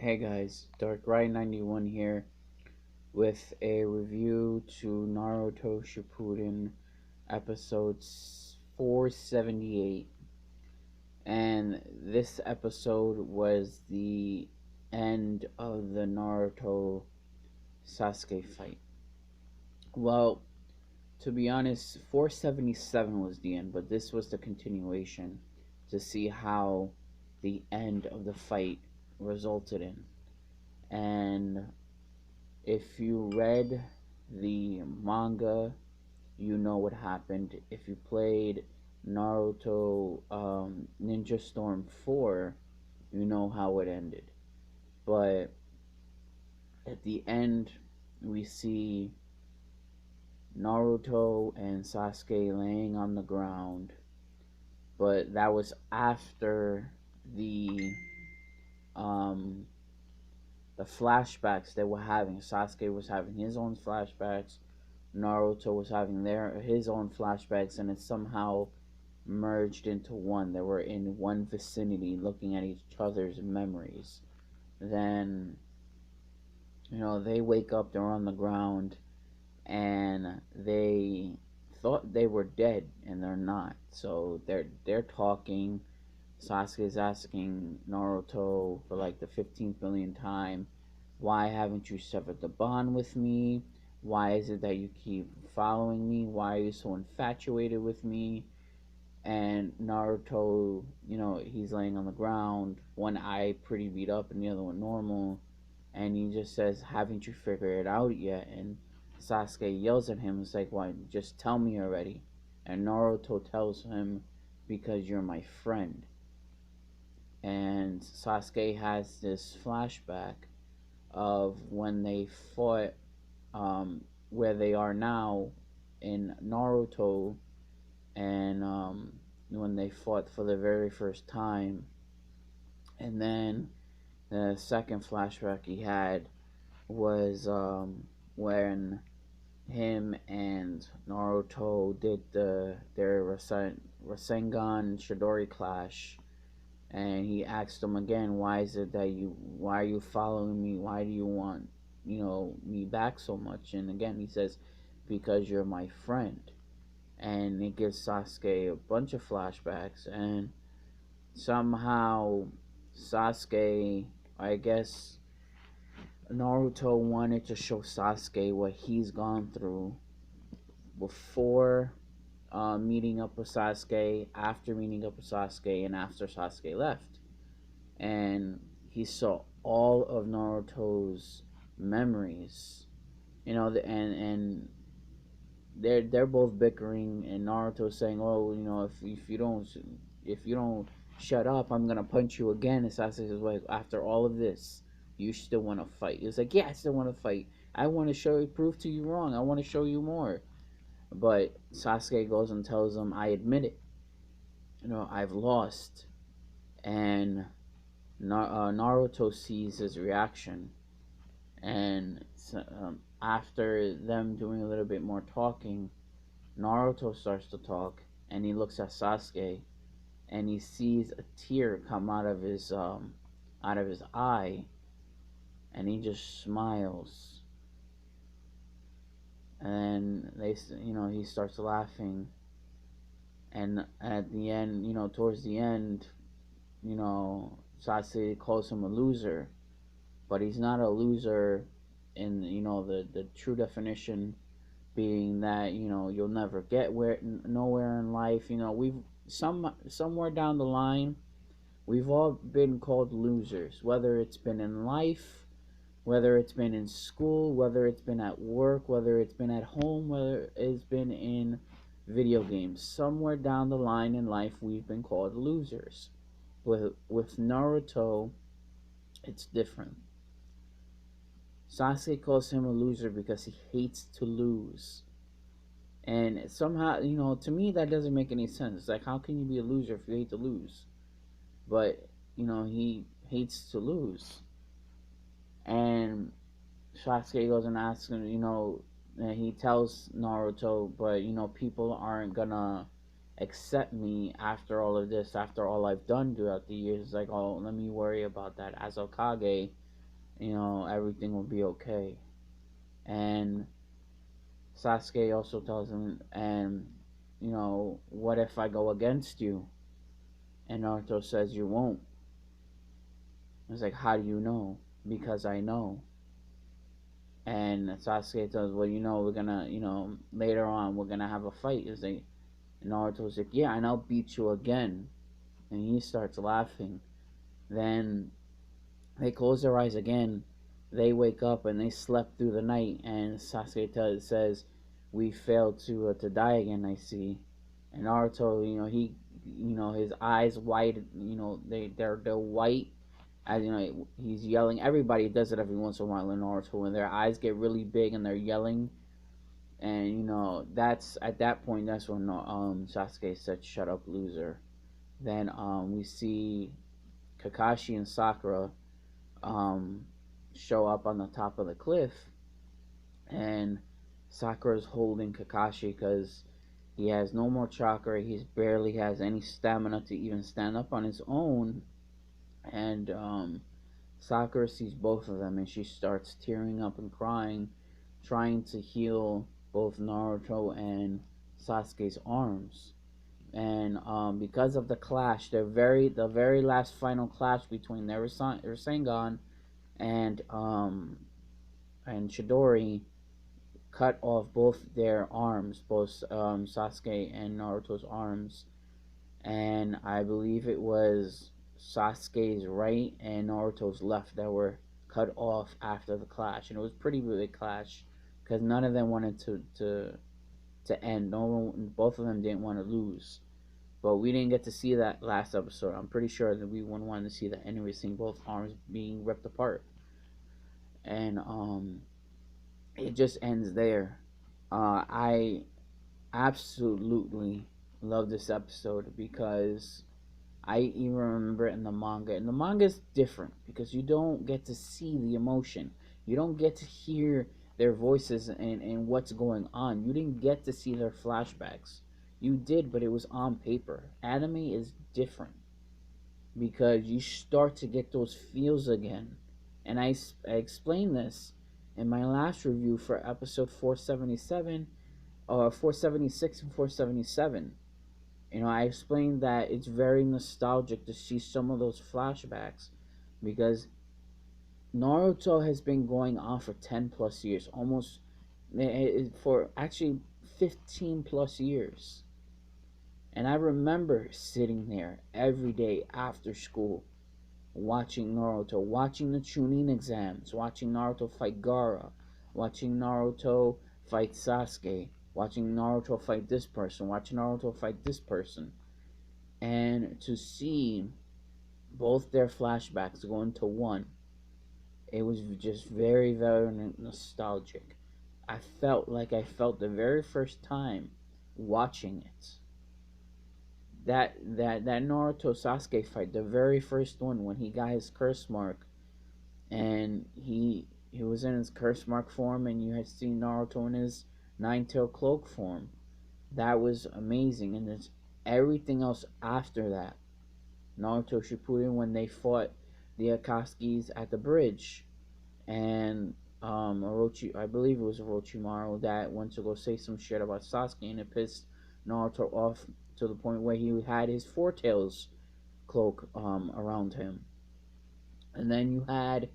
Hey guys, Dark Ride 91 here with a review to Naruto Shippuden episodes 478. And this episode was the end of the Naruto Sasuke fight. Well, to be honest, 477 was the end, but this was the continuation to see how the end of the fight resulted in. And if you read the manga, you know what happened. If you played Naruto Ninja Storm 4, you know how it ended. But at the end, we see Naruto and Sasuke laying on the ground. But that was after the um, the flashbacks they were having. Sasuke was having his own flashbacks. Naruto was having his own flashbacks, and it somehow merged into one. They were in one vicinity, looking at each other's memories. Then, they wake up. They're on the ground, and they thought they were dead, and they're not. So they're talking. Sasuke's asking Naruto for like the 15th millionth time, why haven't you severed the bond with me? Why is it that you keep following me? Why are you so infatuated with me? And Naruto, he's laying on the ground, one eye pretty beat up and the other one normal. And he just says, haven't you figured it out yet? And Sasuke yells at him, it's like, why, just tell me already. And Naruto tells him, because you're my friend. And Sasuke has this flashback of when they fought, where they are now in Naruto, and when they fought for the very first time. And then the second flashback he had was when him and Naruto did their Rasengan Shidori clash, and he asked him again, why are you following me? Why do you want, me back so much? And again, he says, because you're my friend. And it gives Sasuke a bunch of flashbacks, and somehow Sasuke, I guess Naruto wanted to show Sasuke what he's gone through before meeting up with Sasuke, after meeting up with Sasuke, and after Sasuke left. And he saw all of Naruto's memories, and they're both bickering, and Naruto saying, "Oh, if you don't shut up, I'm gonna punch you again." And Sasuke says, "Like, after all of this, you still want to fight?" He's like, "Yeah, I still want to fight. I want to prove to you wrong. I want to show you more." But Sasuke goes and tells him, "I admit it. I've lost." And Naruto sees his reaction, and after them doing a little bit more talking, Naruto starts to talk, and he looks at Sasuke, and he sees a tear come out of his eye, and he just smiles, and he starts laughing, and at the end, towards the end, Sasuke calls him a loser, but he's not a loser in the true definition being that you'll never get nowhere in life. We've somewhere down the line, we've all been called losers, whether it's been in life, whether it's been in school, whether it's been at work, whether it's been at home, whether it's been in video games. Somewhere down the line in life, we've been called losers. With Naruto, it's different. Sasuke calls him a loser because he hates to lose. And somehow, to me, that doesn't make any sense. It's like, how can you be a loser if you hate to lose? But, he hates to lose. And Sasuke goes and asks him, and he tells Naruto, but, people aren't gonna accept me after all of this, after all I've done throughout the years. It's like, oh, let me worry about that. As Okage, everything will be okay. And Sasuke also tells him, and what if I go against you? And Naruto says, you won't. It's like, how do you know? Because I know. And Sasuke tells, well, we're gonna, later on, we're gonna have a fight. It's like, and Naruto's like, yeah, and I'll beat you again. And he starts laughing. Then they close their eyes again. They wake up and they slept through the night. And Sasuke says, "We failed to die again. I see." And Naruto, his eyes white. They're white. As he's yelling. Everybody does it every once in a while in Naruto when their eyes get really big and they're yelling. And that's at that point. That's when Sasuke said, "Shut up, loser." Then we see Kakashi and Sakura um, show up on the top of the cliff, and Sakura's holding Kakashi because he has no more chakra. He barely has any stamina to even stand up on his own. And Sakura sees both of them, and she starts tearing up and crying, trying to heal both Naruto and Sasuke's arms. And because of the clash, the very last final clash between their Rasengan and Chidori cut off both their arms, both Sasuke and Naruto's arms, and I believe it was Sasuke's right and Naruto's left that were cut off after the clash, and it was a pretty big clash because none of them wanted to end. No one, both of them didn't want to lose. But we didn't get to see that last episode. I'm pretty sure that we wouldn't want to see that anyway, seeing both arms being ripped apart. And it just ends there. I absolutely love this episode because I even remember it in the manga. And the manga is different because you don't get to see the emotion. You don't get to hear their voices and what's going on. You didn't get to see their flashbacks. You did, but it was on paper. Anime is different because you start to get those feels again. And I explained this in my last review for episode 477, 476 and 477. I explained that it's very nostalgic to see some of those flashbacks because Naruto has been going on for 10 plus years, almost for actually 15 plus years. And I remember sitting there every day after school watching Naruto, watching the Chunin exams, watching Naruto fight Gaara, watching Naruto fight Sasuke, watching Naruto fight this person, watching Naruto fight this person. And to see both their flashbacks go into one, it was just very, very nostalgic. I felt like I felt the very first time watching it. That Naruto Sasuke fight, the very first one when he got his curse mark, and he was in his curse mark form, and you had seen Naruto in his nine-tailed cloak form. That was amazing, and there's everything else after that. Naruto Shippuden when they fought the Akatsuki's at the bridge, and Orochi, I believe it was Orochimaru that went to go say some shit about Sasuke, and it pissed Naruto off to the point where he had his Four Tails cloak around him. And then you had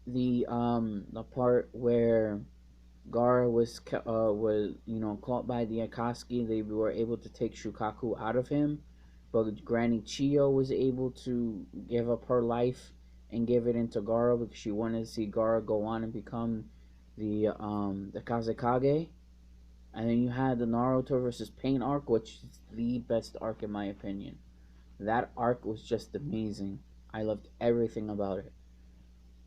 the part where Gaara was caught by the Akatsuki. They were able to take Shukaku out of him, but Granny Chiyo was able to give up her life and give it into Gaara because she wanted to see Gaara go on and become the Kazekage. And then you had the Naruto versus Pain arc, which is the best arc in my opinion. That arc was just amazing. I loved everything about it.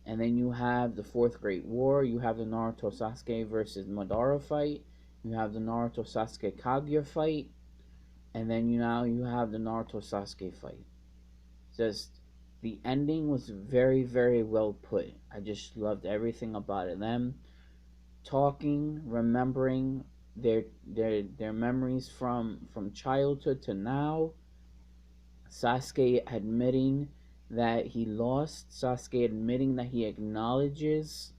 And then you have the Fourth Great War. You have the Naruto Sasuke versus Madara fight. You have the Naruto Sasuke Kaguya fight. And then you have the Naruto Sasuke fight. Just the ending was very, very well put. I just loved everything about it. Them talking, remembering their memories from childhood to now. Sasuke admitting that he lost, Sasuke admitting that he acknowledges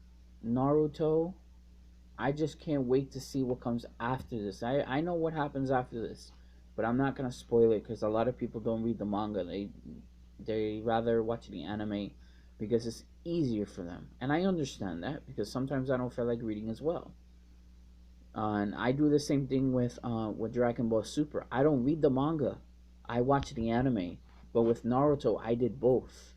Naruto. I just can't wait to see what comes after this. I know what happens after this, but I'm not gonna spoil it because a lot of people don't read the manga. They rather watch the anime because it's easier for them, and I understand that because sometimes I don't feel like reading as well. And I do the same thing with Dragon Ball Super. I don't read the manga. I watch the anime. But with Naruto, I did both.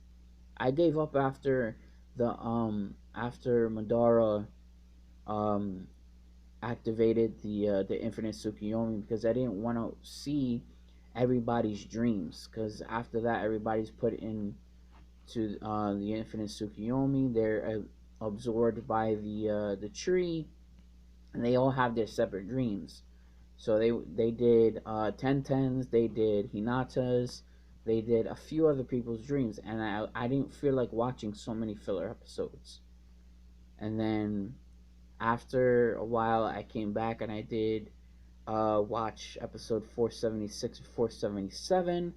I gave up after Madara um activated the Infinite Tsukuyomi because I didn't want to see everybody's dreams. Because after that, everybody's put into the Infinite Tsukuyomi. They're absorbed by the tree, and they all have their separate dreams. So they did Tenten's, they did Hinata's, they did a few other people's dreams, and I didn't feel like watching so many filler episodes. And then after a while, I came back and I did watch episode 476 or 477,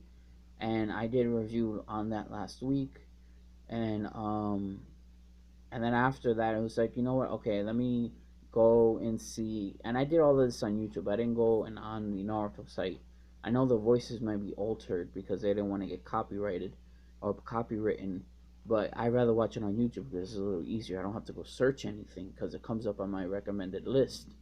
and I did a review on that last week. And and then after that, it was like, you know what? Okay, let me go and see. And I did all of this on YouTube. I didn't go and on the Naruto site. I know the voices might be altered because they didn't want to get copyrighted or copywritten, but I'd rather watch it on YouTube because it's a little easier. I don't have to go search anything because it comes up on my recommended list.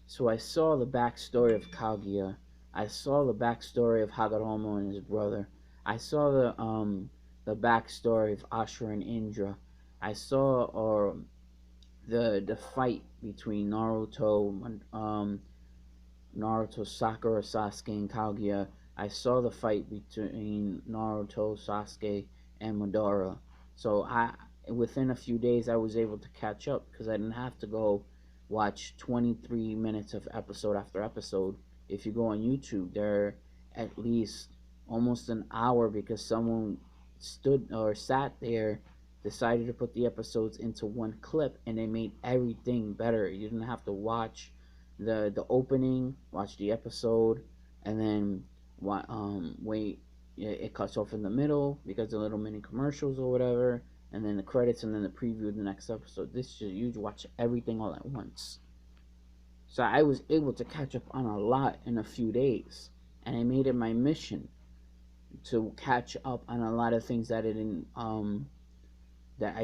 So I saw the backstory of Kaguya. I saw the backstory of Hagoromo and his brother. I saw the backstory of Ashura and Indra. I saw the fight between Naruto, Sakura, Sasuke, and Kaguya. I saw the fight between Naruto, Sasuke, and Madara. So within a few days, I was able to catch up because I didn't have to go watch 23 minutes of episode after episode. If you go on YouTube, they're at least almost an hour because someone stood or sat there, decided to put the episodes into one clip, and they made everything better. You didn't have to watch the opening, watch the episode, and then wait. It cuts off in the middle because the little mini commercials or whatever, and then the credits, and then the preview of the next episode. This is just you watch everything all at once. So I was able to catch up on a lot in a few days, and I made it my mission to catch up on a lot of things that I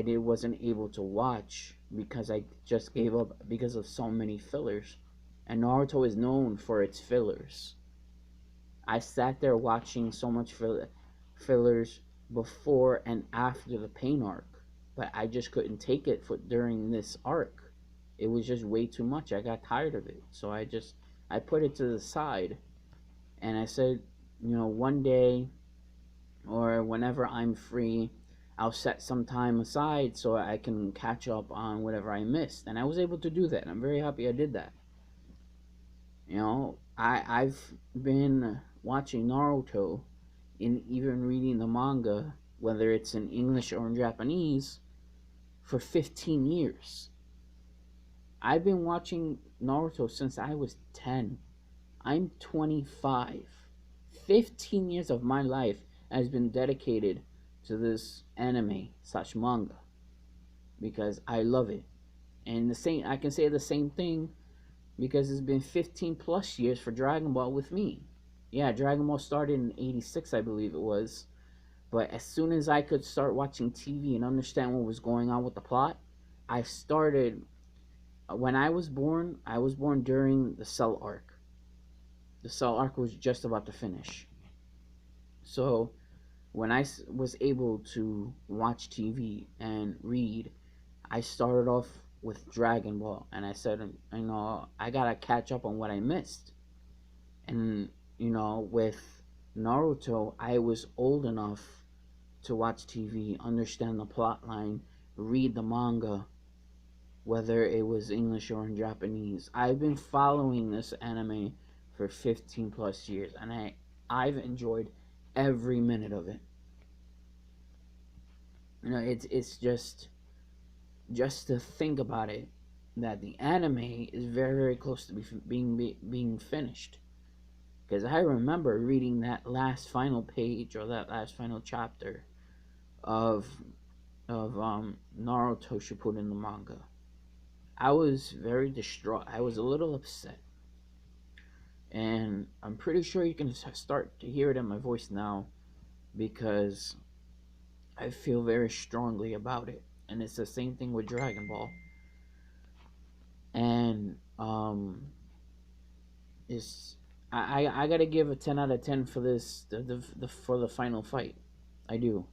did wasn't able to watch because I just gave up because of so many fillers. And Naruto is known for its fillers. I sat there watching so much fillers before and after the pain arc, but I just couldn't take it for during this arc. It was just way too much. I got tired of it, so I put it to the side, and I said, one day or whenever I'm free, I'll set some time aside so I can catch up on whatever I missed. And I was able to do that. I'm very happy I did that. I've been watching Naruto and even reading the manga, whether it's in English or in Japanese, for 15 years. I've been watching Naruto since I was 10. I'm 25. 15 years of my life has been dedicated to this anime slash manga because I love it. And I can say the same thing because it's been 15 plus years for Dragon Ball with me. Yeah, Dragon Ball started in 86, I believe it was. But as soon as I could start watching TV and understand what was going on with the plot, I started. When I was born during the Cell arc. The Cell arc was just about to finish. So when I was able to watch TV and read, I started off with Dragon Ball, and I said, I gotta catch up on what I missed. And with Naruto, I was old enough to watch TV, understand the plot line, read the manga, whether it was English or in Japanese. I've been following this anime for 15 plus years, and I've enjoyed every minute of it. It's just to think about it, that the anime is very very close to being finished. Because I remember reading that last final page or that last final chapter of Naruto Shippuden the manga. I was very distraught. I was a little upset, and I'm pretty sure you can start to hear it in my voice now because I feel very strongly about it. And it's the same thing with Dragon Ball. And it's I gotta give a 10 out of 10 for this the for the final fight. I do.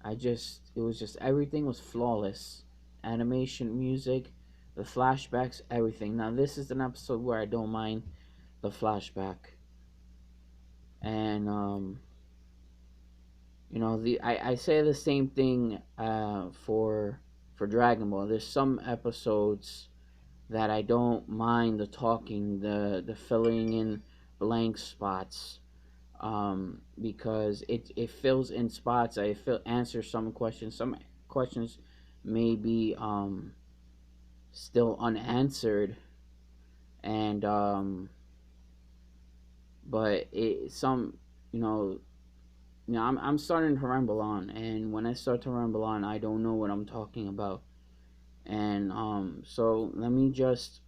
It was just everything was flawless. Animation, music, the flashbacks, everything. Now this is an episode where I don't mind the flashback. And you know, I say the same thing for Dragon Ball. There's some episodes that I don't mind the talking, the filling in blank spots, because it fills in spots. I feel answers some questions. Some questions may be still unanswered, and but it some you know I'm starting to ramble on, and when I start to ramble on, I don't know what I'm talking about, and so let me just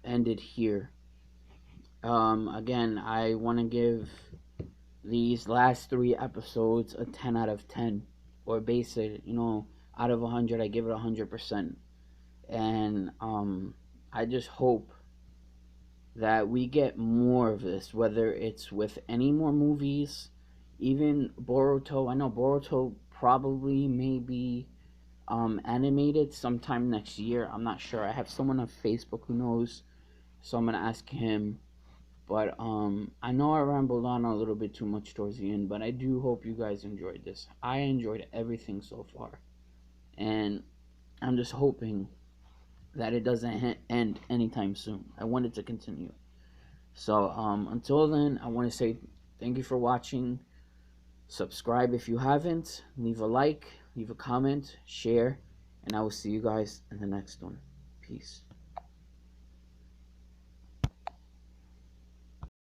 end it here. Again, I want to give these last 3 episodes a 10 out of 10, or base it, out of 100, I give it 100%. And I just hope that we get more of this, whether it's with any more movies, even Boruto. I know Boruto probably may be animated sometime next year. I'm not sure. I have someone on Facebook who knows, so I'm gonna ask him. But I know I rambled on a little bit too much towards the end, but I do hope you guys enjoyed this. I enjoyed everything so far, and I'm just hoping that it doesn't end anytime soon. I want it to continue. So until then, I want to say thank you for watching. Subscribe if you haven't. Leave a like, leave a comment, share, and I will see you guys in the next one. Peace.